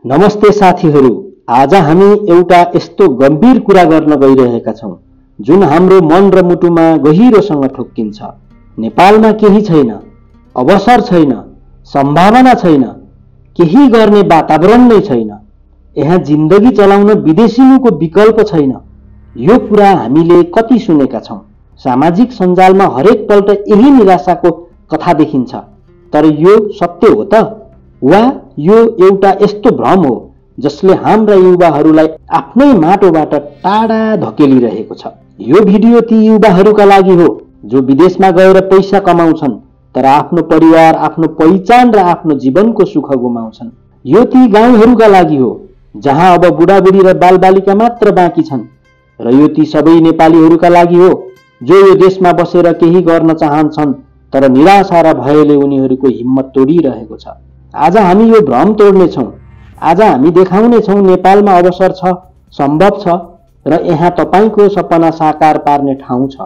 नमस्ते साथीहरू। आज हामी एउटा यस्तो गम्भीर कुरा गर्न गइरहेका छौं जुन हाम्रो मन र मुटुमा गहिरोसँग ठोक्किन्छ। नेपालमा केही छैन, अवसर छैन, सम्भावना छैन, केही गर्ने वातावरण नै छैन। यहाँ जिन्दगी चलाउन विदेशिनुको विकल्प छैन। यो कुरा हामीले कति सुनेका छौं। सामाजिक सञ्जालमा हरेक पल्ट यही निराशाको कथा देखिन्छ। तर यो सत्य हो त? वा यो एउटा यस्तो भ्रम हो जसले हाम्रा युवाहरूलाई आफ्नै माटोबाट टाढा धकेलिरहेको छ? यो भिडियो ती युवाहरूका लागि हो जो विदेशमा गएर पैसा कमाउँछन् तर आफ्नो परिवार, आफ्नो पहिचान र आफ्नो जीवनको सुख गुमाउँछन्। यो ती गाउँहरूका लागि हो जहाँ अब बुढाबुढी र बालबालिका मात्र बाँकी छन्। र यो ती सबै नेपालीहरूका लागि हो जो यो देशमा बसेर केही गर्न चाहन्छन् तर निराशा र भयले उनीहरूको हिम्मत तोडिरहेको छ। आज हामी यो भ्रम तोड्ने छौं। आज हामी देखाउने छौं नेपालमा अवसर छ, सम्भव छ र यहाँ तपाईको सपना साकार पार्ने ठाउँ छ।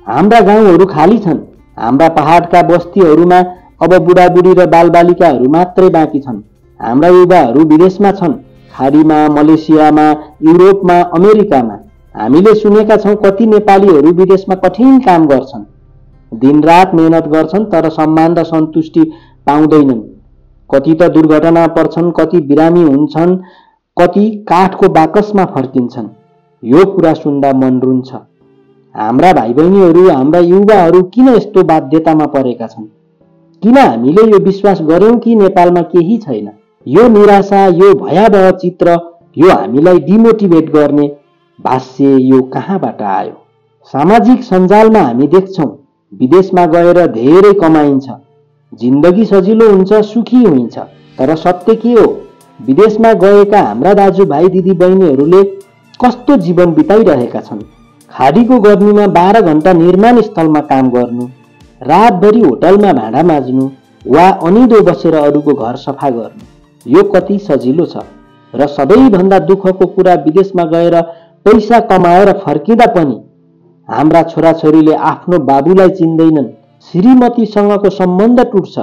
हाम्रा गाउँहरू खाली छन्। हाम्रा पहाडका बस्तीहरूमा अब बुढाबुढी र बालबालिकाहरू मात्रै बाँकी छन्। हाम्रा युवाहरू विदेशमा छन्, खाडीमा, मलेसियामा, युरोपमा, अमेरिकामा। हामीले सुनेका छौं कति नेपालीहरू विदेशमा कठिन काम गर्छन्, दिनरात मेहनत गर्छन् तर सम्मान र सन्तुष्टि पाउँदैनन्। कति त दुर्घटना पर्छन्, कति बिरामी हुन्छन्, कति काठको बाकसमा फर्किन्छन्। यो कुरा सुन्दा मन रुन्छ। हाम्रा भाइ बहिनीहरू, हाम्रा युवाहरू किन यस्तो बाध्यतामा परेका छन्? किन हामीले यो विश्वास गर्यौं कि नेपालमा केही छैन? यो निराशा, यो भयावह चित्र, यो हामीलाई डिमोटिभेट गर्ने भाष्य यो कहाँबाट आयो? सामाजिक सञ्जालमा हामी देख्छौं विदेशमा गएर धेरै कमाइन्छ, जिन्दगी सजिलो हुन्छ, सुखी हुन्छ। तर सत्य के हो? विदेशमा गएका हाम्रा दाजुभाइ दिदी बहिनीहरूले कस्तो जीवन बिताइरहेका छन्? खाडीको गर्मीमा 12 घण्टा निर्माण स्थलमा काम गर्नु, रातभरि होटलमा भाँडा माझ्नु वा अनिदो बसेर अरूको घर सफा गर्नु, यो कति सजिलो छ? र सबैभन्दा दुःखको कुरा, विदेशमा गएर पैसा कमाएर फर्किँदा पनि हाम्रा छोराछोरीले आफ्नो बाबुलाई चिन्दैनन्, श्रीमतीसँगको सम्बन्ध टुट्छ,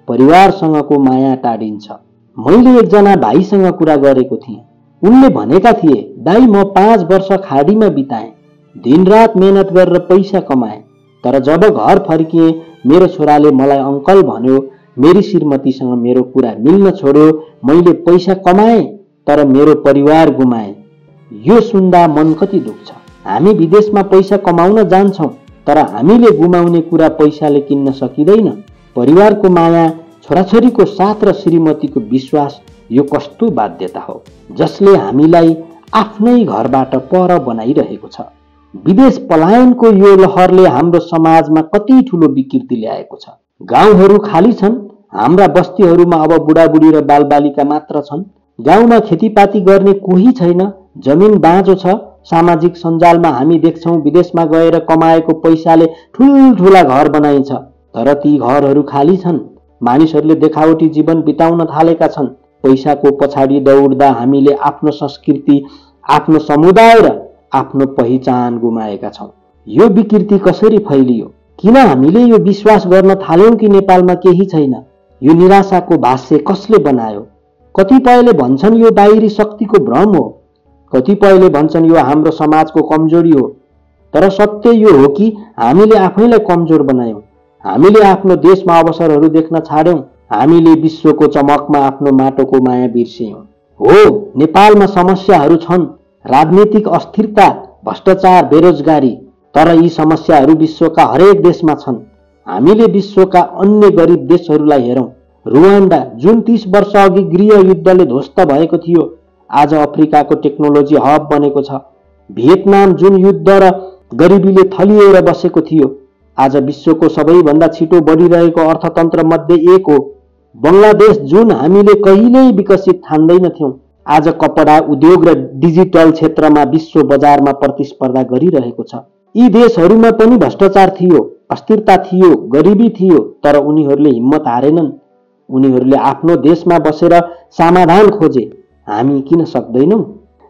परिवारसँगको माया टाढिन्छ। मैले एकजना भाइसँग कुरा गरेको थिएँ। उनले भनेका थिए, दाइ म 5 वर्ष खाडीमा बिताएँ, दिनरात मेहनत गरेर पैसा कमाएँ। तर जब घर फर्किएँ मेरो छोराले मलाई अंकल भन्यो, मेरी श्रीमतीसँग मेरो कुरा मिल्न छोड्यो, मैले पैसा कमाएँ तर मेरो परिवार गुमाएँ। यो सुन्दा मन कति दुख्छ। हामी विदेशमा पैसा कमाउन जान्छौं तर हामीले गुमाउने कुरा पैसाले किन्न सकिँदैन। परिवारको माया, छोराछोरीको साथ र श्रीमतीको विश्वास, यो कस्तो बाध्यता हो जसले हामीलाई आफ्नै घरबाट पर बनाइरहेको छ। विदेश पलायनको यो लहरले हाम्रो समाजमा कति ठूलो विकृति ल्याएको छ। गाउँहरू खाली छन्। हाम्रा बस्तीहरूमा अब बुढाबुढी र बालबालिका मात्र छन्। गाउँमा खेतीपाती गर्ने कोही छैन, जमिन बाँझो छ। सामाजिक सञ्जालमा हामी देख्छौं विदेशमा गएर कमाएको पैसाले ठूल्ठूला घर बनाइन्छ तर ती घरहरू खाली छन्। मानिसहरूले देखावटी जीवन बिताउन थालेका छन्। पैसाको पछाडि दौड्दा हामीले आफ्नो संस्कृति, आफ्नो समुदाय र आफ्नो पहिचान गुमाएका छौं। यो विकृति कसरी फैलियो? किन हामीले यो विश्वास गर्न थाल्यौं कि नेपालमा केही छैन? यो निराशाको भाष्य कसले बनायो? कतिपयले भन्छन् यो बाहिरी शक्तिको भ्रम हो, कतिपयले भन्छन् यो हाम्रो समाजको कमजोरी हो। तर सत्य यो हो कि हामीले आफैलाई कमजोर बनायौं। हामीले आफ्नो देशमा अवसरहरू देख्न छाड्यौं। हामीले विश्वको चमकमा आफ्नो माटोको माया बिर्स्यौं। हो, नेपालमा समस्याहरू छन्, राजनीतिक अस्थिरता, भ्रष्टाचार, बेरोजगारी। तर यी समस्याहरू विश्वका हरेक देशमा छन्। हामीले विश्वका अन्य गरिब देशहरूलाई हेरौं। रुवान्डा जुन 30 वर्ष अघि गृह युद्धले ध्वस्त भएको थियो, आज अफ्रिकाको टेक्नोलोजी हब बनेको छ। भियतनाम जुन युद्ध र गरिबीले थलिएर बसेको थियो, आज विश्वको सबैभन्दा छिटो बढिरहेको अर्थतन्त्र मध्ये एक हो। बंगलादेश जुन हामीले कहिल्यै विकसित ठान्दैनथ्यौं, आज कपडा उद्योग र डिजिटल क्षेत्रमा विश्व बजारमा प्रतिस्पर्धा गरिरहेको छ। यी देशहरूमा पनि भ्रष्टाचार थियो, अस्थिरता थियो, गरिबी थियो, तर उनीहरूले हिम्मत हारेनन्। उनीहरूले आफ्नो देशमा बसेर समाधान खोजे। हामी किन सक्दैनौं?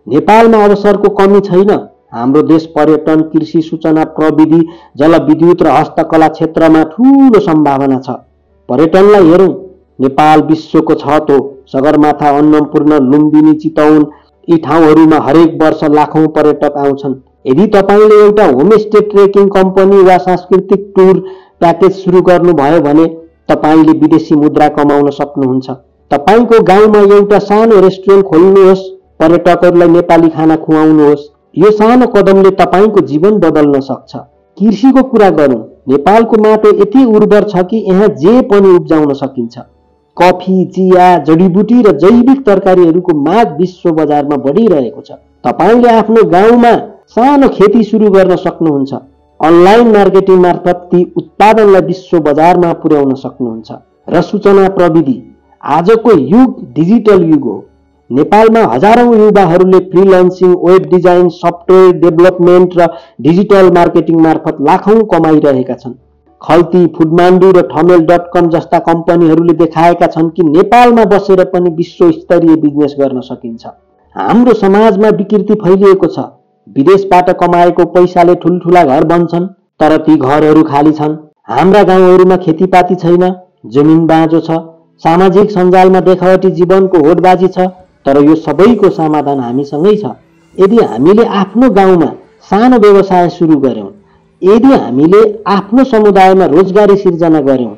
नेपालमा अवसरको कमी छैन। हाम्रो देश पर्यटन, कृषि, सूचना प्रविधि, जलविद्युत र हस्तकला क्षेत्रमा ठूलो सम्भावना छ। पर्यटनलाई हेरौं। नेपाल विश्वको 6औं सगरमाथा, अन्नपूर्ण, लुम्बिनी, चितवन यी ठाउँहरूमा हरेक वर्ष लाखौं पर्यटक आउँछन्। यदि तपाईले एउटा होमस्टे, ट्रेकिङ कम्पनी वा सांस्कृतिक टुर प्याकेज सुरु गर्नुभयो भने तपाईले विदेशी मुद्रा कमाउन सक्नुहुन्छ। तपाईको गाउँमा एउटा सानो रेस्टुरेन्ट खोल्नुहोस्, पर्यटकहरूलाई नेपाली खाना खुवाउनुहोस्। यो सानो कदमले तपाईको जीवन बदल्न सक्छ। कृषिको कुरा गरौँ। नेपालको माटो यति उर्वर छ कि यहाँ जे पनि उब्जाउन सकिन्छ। कफी, चिया, जडीबुटी र जैविक तरकारीहरूको माग विश्व बजारमा बढिरहेको छ। तपाईले आफ्नो गाउँमा सानो खेती सुरु गर्न सक्नुहुन्छ। अनलाइन मार्केटिङ मार्फत ती उत्पादनलाई विश्व बजारमा पुर्याउन सक्नुहुन्छ। र सूचना प्रविधि, आजको युग डिजिटल युग हो। नेपालमा हजारौं युवाहरूले फ्रीलान्सिङ, वेब डिजाइन, सफ्टवेयर डेभलपमेन्ट र डिजिटल मार्केटिङ मार्फत लाखौं कमाइरहेका छन्। खल्ती, फुडमान्डु र ठमेल.com जस्ता कम्पनीहरूले देखाएका छन् कि नेपालमा बसेर पनि विश्व स्तरीय बिजनेस गर्न सकिन्छ। हाम्रो समाजमा विकृति फैलिएको छ। विदेशबाट कमाएको पैसाले ठुलठुला घर बन्छन्, तर ती घरहरू खाली छन्। हाम्रा गाउँहरूमा खेतीपाती छैन, जमिन बाँझो छ। सामाजिक सञ्जालमा देखावटी जीवनको होडबाजी छ, तर यो सबैको समाधान हामीसँगै छ। यदि हामीले आफ्नो गाउँमा सानो व्यवसाय सुरु गर्यौं, यदि हामीले आफ्नो समुदायमा रोजगारी सिर्जना गर्यौं,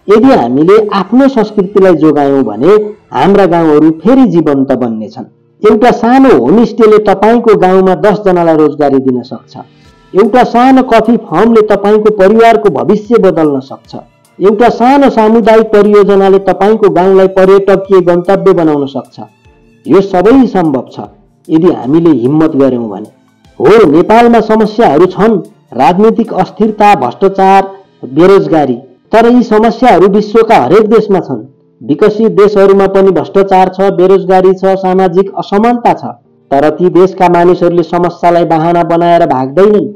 यदि हामीले आफ्नो संस्कृतिलाई जोगायौं भने हाम्रा गाउँहरू फेरि जीवन्त बन्नेछन्। एउटा सानो होमस्टेले तपाईको गाउँमा 10 जनालाई रोजगारी दिन सक्छ। एउटा सानो कफी फर्मले तपाईको परिवारको भविष्य बदल्न सक्छ। एउटा सानो सामुदायिक परियोजनाले तपाईको गाउँलाई पर्यटकीय गन्तव्य बनाउन सक्छ। यो सबै सम्भव छ यदि हामीले हिम्मत गर्यौं भने। हो, नेपालमा समस्याहरू छन्, राजनीतिक अस्थिरता, भ्रष्टाचार, बेरोजगारी, तर यी समस्याहरू विश्वका हरेक देशमा छन्। विकसित देशहरूमा पनि भ्रष्टाचार छ, बेरोजगारी छ, सामाजिक असमानता छ, तर ती देशका मानिसहरूले समस्यालाई बहाना बनाएर भाग्दैनन्,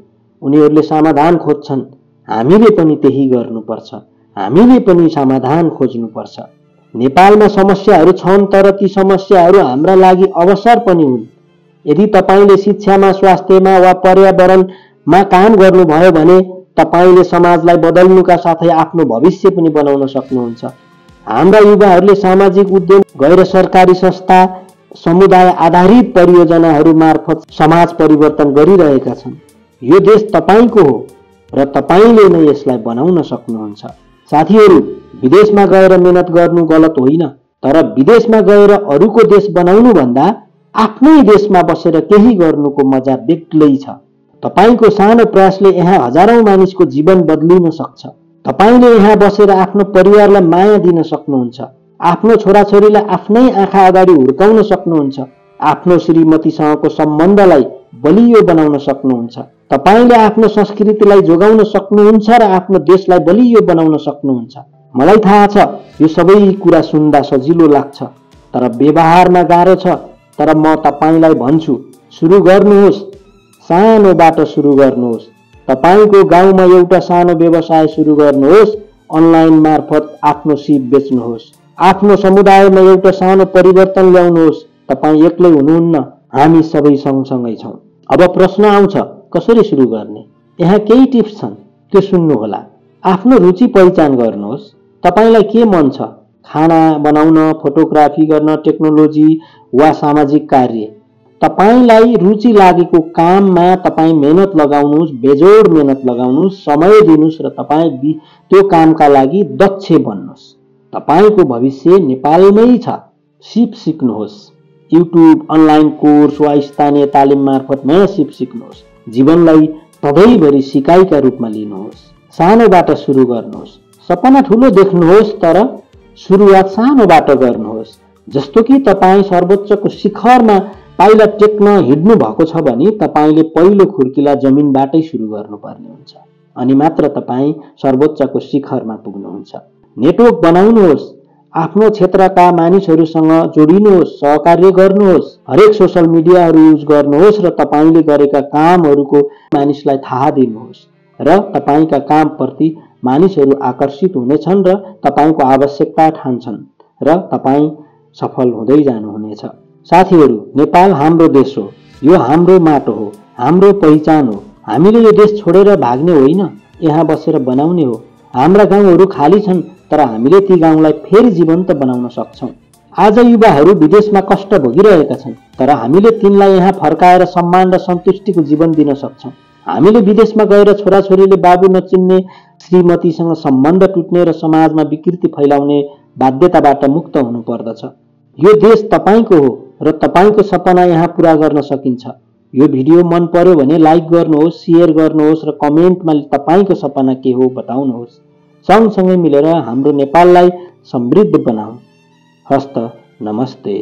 उनीहरूले समाधान खोज्छन्। हामीले पनि त्यही गर्नुपर्छ। हामीले पनि समाधान खोज्नुपर्छ। नेपालमा समस्याहरू छन्, तर ती समस्याहरू हाम्रा लागि अवसर पनि हुन्। यदि तपाईले शिक्षामा, स्वास्थ्यमा वा पर्यावरणमा काम गर्नुभयो भने तपाईले समाजलाई बदल्नुका साथै आफ्नो भविष्य पनि बनाउन सक्नुहुन्छ। हाम्रा युवाहरूले सामाजिक उद्यम, गैर सरकारी संस्था, समुदाय आधारित परियोजनाहरू मार्फत समाज परिवर्तन गरिरहेका छन्। यो देश तपाईको हो र तपाईले नै यसलाई बनाउन सक्नुहुन्छ। साथीहरू, विदेशमा गएर मेहनत गर्नु गलत होइन, तर विदेशमा गएर अरूको देश बनाउनु भन्दा आफ्नै देशमा बसेर केही गर्नुको मजा बेग्लै छ। तपाईको सानो प्रयासले यहाँ हजारौं मानिसको जीवन बदलिन सक्छ। तपाईले यहाँ बसेर आफ्नो परिवारलाई माया दिन सक्नुहुन्छ। आफ्नो छोराछोरीलाई आफ्नै आँखा अगाडि हुर्काउन सक्नुहुन्छ। आफ्नो श्रीमतीसँगको सम्बन्धलाई बलियो बनाउन सक्नुहुन्छ। तपाईले आफ्नो संस्कृतिलाई जोगाउन सक्नुहुन्छ र आफ्नो देशलाई बलियो बनाउन सक्नुहुन्छ। मलाई थाहा छ यो सबै कुरा सुन्दा सजिलो लाग्छ, तर व्यवहारमा गाह्रो छ। तर म तपाईलाई भन्छु, सुरु गर्नुहोस्, सानोबाट सुरु गर्नुहोस्। तपाईको गाउँमा एउटा सानो व्यवसाय सुरु गर्नुहोस्, अनलाइन मार्फत आफ्नो सिप बेच्नुहोस्। आफ्नो समुदायमा एउटा सानो परिवर्तन ल्याउनुहोस्। तपाई एक्लै हुनुहुन्न, हामी सबै सँगसँगै छौं। अब प्रश्न आउँछ, कसरी सुरु गर्ने? यहाँ केही टिप्स छन्, त्यो सुन्नुहोला। आफ्नो रुचि पहिचान गर्नुहोस्। तपाईलाई के मन छ? खाना बनाउन, फोटोग्राफी गर्न, टेक्नोलोजी वा सामाजिक कार्य? तपाईलाई रुचि लागेको काममा तपाई मेहनत लगाउनुहोस्, बेजोड मेहनत लगाउनुहोस्, समय दिनुहोस् र तपाई त्यो कामका लागि दक्ष बन्नुहोस्। तपाईको भविष्य नेपालमै छ। सिप सिक्नुहोस्। युट्युब, अनलाइन कोर्स वा स्थानीय तालिम मार्फत नयाँ सिप सिक्नुहोस्। जीवनलाई सधैँभरि सिकाइका रूपमा लिनुहोस्। सानोबाट सुरु गर्नुहोस्। सपना ठूलो देख्नुहोस्, तर सुरुवात सानोबाट गर्नुहोस्। जस्तो कि तपाई सर्वोच्चको शिखरमा पाइला टेक्न हिड्नु भएको छ भने तपाईले पहिलो खुर्किला जमिनबाटै सुरु गर्नुपर्ने हुन्छ, अनि मात्र तपाई सर्वोच्चको शिखरमा पुग्नुहुन्छ। नेटवर्क बनाउनुहोस्। आफ्नो क्षेत्रका मानिसहरूसँग जोडिनुहोस्, सहकार्य गर्नुहोस्। हरेक सोशल मिडियाहरू युज गर्नुहोस् र तपाईले गरेका कामहरूको मानिसलाई थाहा दिनुहोस् र तपाईका कामप्रति मानिसहरू आकर्षित हुनेछन् र तपाईको आवश्यकता ठान्छन् र तपाई सफल हुँदै जानुहुनेछ। साथीहरू, नेपाल हाम्रो देश हो। यो हाम्रो माटो हो, हाम्रो पहिचान हो। हामीले यो देश छोडेर भाग्ने होइन, यहाँ बसेर बनाउने हो। हाम्रा गाउँहरू खाली छन्, तर हामीले ती गाउँलाई फेरि जीवन्त बनाउन सक्छौं। आज युवाहरू विदेशमा कष्ट भोगिरहेका छन्, तर हामीले तिनलाई यहाँ फर्काएर सम्मान र सन्तुष्टिको जीवन दिन सक्छौँ। हामीले विदेशमा गएर छोराछोरीले बाबु नचिन्ने, श्रीमतीसँग सम्बन्ध टुट्ने र समाजमा विकृति फैलाउने बाध्यताबाट मुक्त हुनु पर्दछ। यो देश तपाईँको हो र तपाईँको सपना यहाँ पूरा गर्न सकिन्छ। यो भिडियो मन पर्यो भने लाइक गर्नुहोस्, शेयर गर्नुहोस् र कमेन्टमा तपाईँको सपना के हो बताउनुहोस्। सँगसँगै मिलेर हाम्रो नेपाललाई समृद्ध बनाऊ। हस्त नमस्ते।